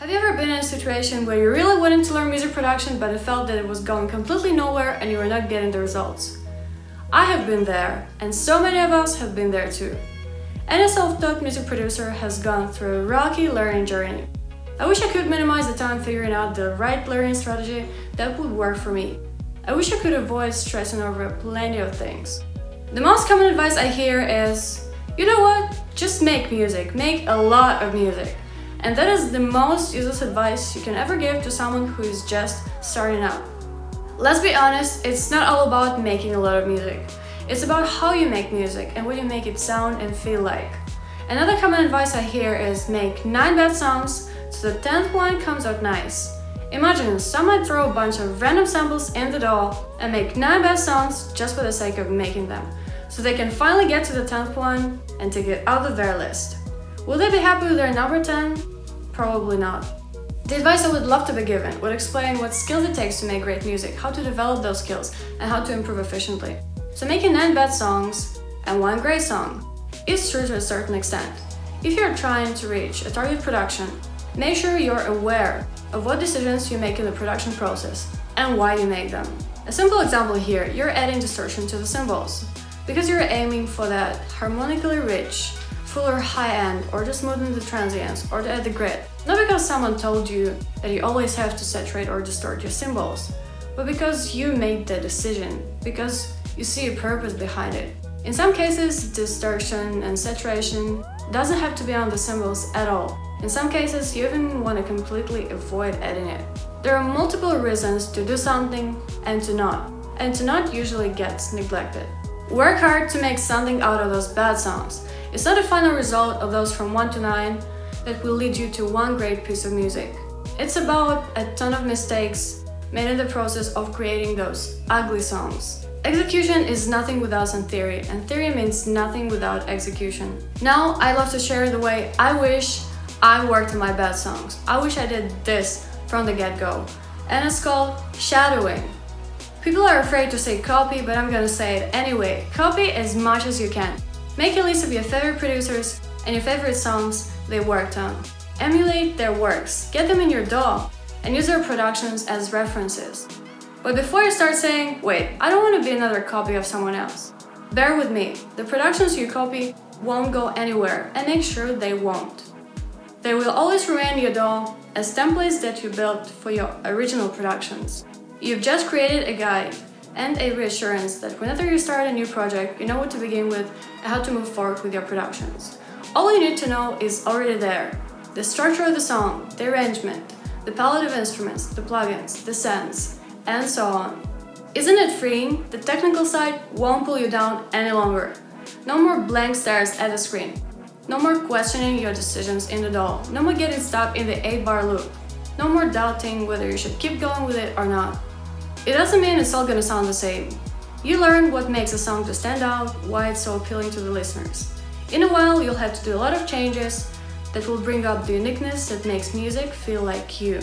Have you ever been in a situation where you really wanted to learn music production but it felt that it was going completely nowhere and you were not getting the results? I have been there, and so many of us have been there too. Any self-taught music producer has gone through a rocky learning journey. I wish I could minimize the time figuring out the right learning strategy that would work for me. I wish I could avoid stressing over plenty of things. The most common advice I hear is, you know what, just make music, make a lot of music. And that is the most useless advice you can ever give to someone who is just starting out. Let's be honest, it's not all about making a lot of music. It's about how you make music and what you make it sound and feel like. Another common advice I hear is make 9 bad songs so the 10th one comes out nice. Imagine someone throw a bunch of random samples in the DAW and make 9 bad songs just for the sake of making them, so they can finally get to the 10th one and take it out of their list. Will they be happy with their number 10? Probably not. The advice I would love to be given would explain what skills it takes to make great music, how to develop those skills, and how to improve efficiently. So making 9 bad songs and 1 great song is true to a certain extent. If you're trying to reach a target production, make sure you're aware of what decisions you make in the production process and why you make them. A simple example here, you're adding distortion to the cymbals because you're aiming for that harmonically rich, fuller high end, or to smoothen the transients, or to add the grit. Not because someone told you that you always have to saturate or distort your cymbals, but because you made the decision, because you see a purpose behind it. In some cases, distortion and saturation doesn't have to be on the cymbals at all. In some cases, you even want to completely avoid adding it. There are multiple reasons to do something and to not usually gets neglected. Work hard to make something out of those bad songs. It's not the final result of those from 1 to 9 that will lead you to 1 great piece of music. It's about a ton of mistakes made in the process of creating those ugly songs. Execution is nothing without some theory, and theory means nothing without execution. Now, I love to share the way I wish I worked on my bad songs. I wish I did this from the get-go, and it's called shadowing. People are afraid to say copy, but I'm gonna say it anyway. Copy as much as you can. Make a list of your favorite producers and your favorite songs they worked on. Emulate their works, get them in your DAW, and use their productions as references. But before you start saying, wait, I don't want to be another copy of someone else, bear with me. The productions you copy won't go anywhere, and make sure they won't. They will always remain in your DAW as templates that you built for your original productions. You've just created a guide and a reassurance that whenever you start a new project, you know what to begin with and how to move forward with your productions. All you need to know is already there. The structure of the song, the arrangement, the palette of instruments, the plugins, the sense, and so on. Isn't it freeing? The technical side won't pull you down any longer. No more blank stares at the screen. No more questioning your decisions in the DAW. No more getting stuck in the 8-bar loop. No more doubting whether you should keep going with it or not. It doesn't mean it's all gonna sound the same. You learn what makes a song to stand out, why it's so appealing to the listeners. In a while, you'll have to do a lot of changes that will bring up the uniqueness that makes music feel like you.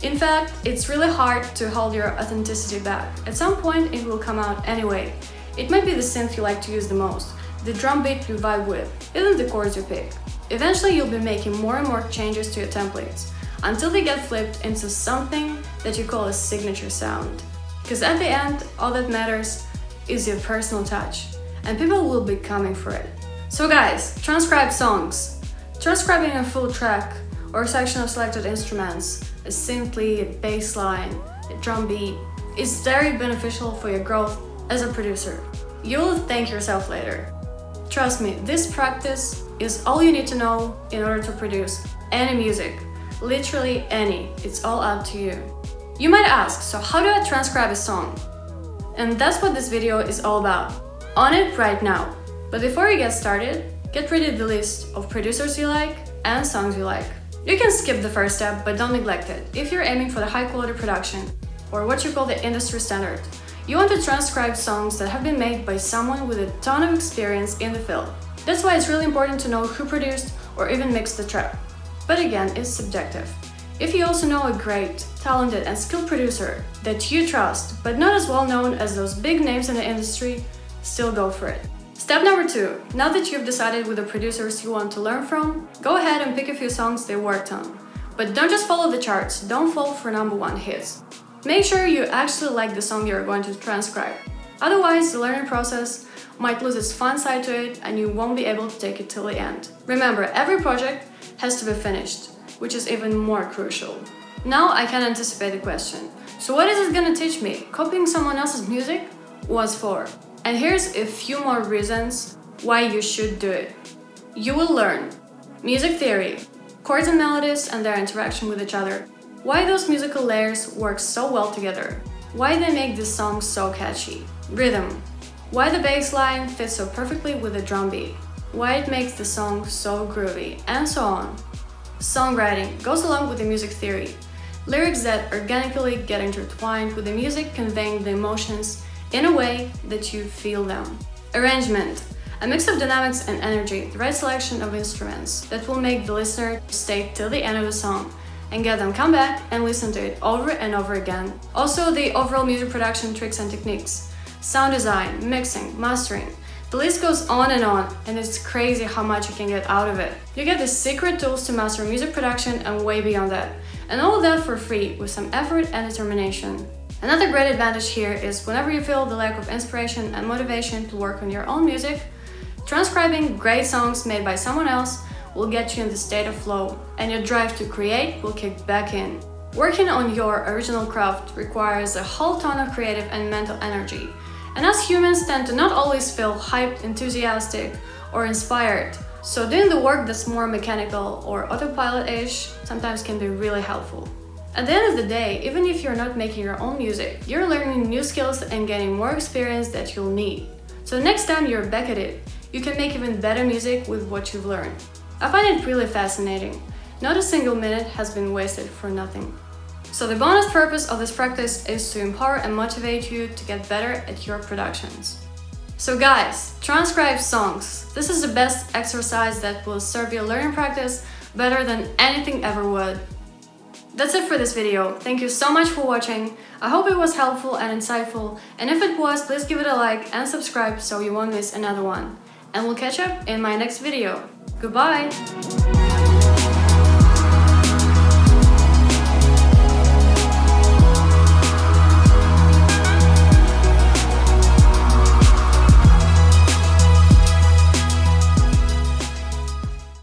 In fact, it's really hard to hold your authenticity back. At some point, it will come out anyway. It might be the synth you like to use the most, the drum beat you vibe with, even the chords you pick. Eventually, you'll be making more and more changes to your templates, until they get flipped into something that you call a signature sound. Because at the end, all that matters is your personal touch, and people will be coming for it. So guys, transcribe songs. Transcribing a full track or a section of selected instruments, a synth lead, a bass line, a drum beat, is very beneficial for your growth as a producer. You'll thank yourself later. Trust me, this practice is all you need to know in order to produce any music. Literally any, it's all up to you. You might ask, so how do I transcribe a song? And that's what this video is all about. On it right now. But before you get started, get ready the list of producers you like and songs you like. You can skip the first step, but don't neglect it. If you're aiming for the high quality production, or what you call the industry standard, you want to transcribe songs that have been made by someone with a ton of experience in the field. That's why it's really important to know who produced or even mixed the track. But again, it's subjective. If you also know a great, talented and skilled producer that you trust, but not as well known as those big names in the industry, still go for it. Step number 2. Now that you've decided with the producers you want to learn from, go ahead and pick a few songs they worked on. But don't just follow the charts, don't fall for #1 hits. Make sure you actually like the song you're going to transcribe. Otherwise, the learning process might lose its fun side to it and you won't be able to take it till the end. Remember, every project has to be finished, which is even more crucial. Now I can anticipate the question. So what is it gonna teach me? Copying someone else's music? What for? And here's a few more reasons why you should do it. You will learn music theory, chords and melodies and their interaction with each other, why those musical layers work so well together, why they make this song so catchy, rhythm, why the bass line fits so perfectly with the drum beat, why it makes the song so groovy, and so on. Songwriting goes along with the music theory, lyrics that organically get intertwined with the music conveying the emotions in a way that you feel them. Arrangement, a mix of dynamics and energy, the right selection of instruments that will make the listener stay till the end of the song and get them come back and listen to it over and over again. Also, the overall music production tricks and techniques, sound design, mixing, mastering. The list goes on, and it's crazy how much you can get out of it. You get the secret tools to master music production and way beyond that. And all of that for free, with some effort and determination. Another great advantage here is whenever you feel the lack of inspiration and motivation to work on your own music, transcribing great songs made by someone else will get you in the state of flow, and your drive to create will kick back in. Working on your original craft requires a whole ton of creative and mental energy, and us humans tend to not always feel hyped, enthusiastic, or inspired, so doing the work that's more mechanical or autopilot-ish sometimes can be really helpful. At the end of the day, even if you're not making your own music, you're learning new skills and gaining more experience that you'll need. So the next time you're back at it, you can make even better music with what you've learned. I find it really fascinating. Not a single minute has been wasted for nothing. So the bonus purpose of this practice is to empower and motivate you to get better at your productions. So guys, transcribe songs. This is the best exercise that will serve your learning practice better than anything ever would. That's it for this video. Thank you so much for watching. I hope it was helpful and insightful, and if it was, please give it a like and subscribe so you won't miss another one. And we'll catch up in my next video. Goodbye!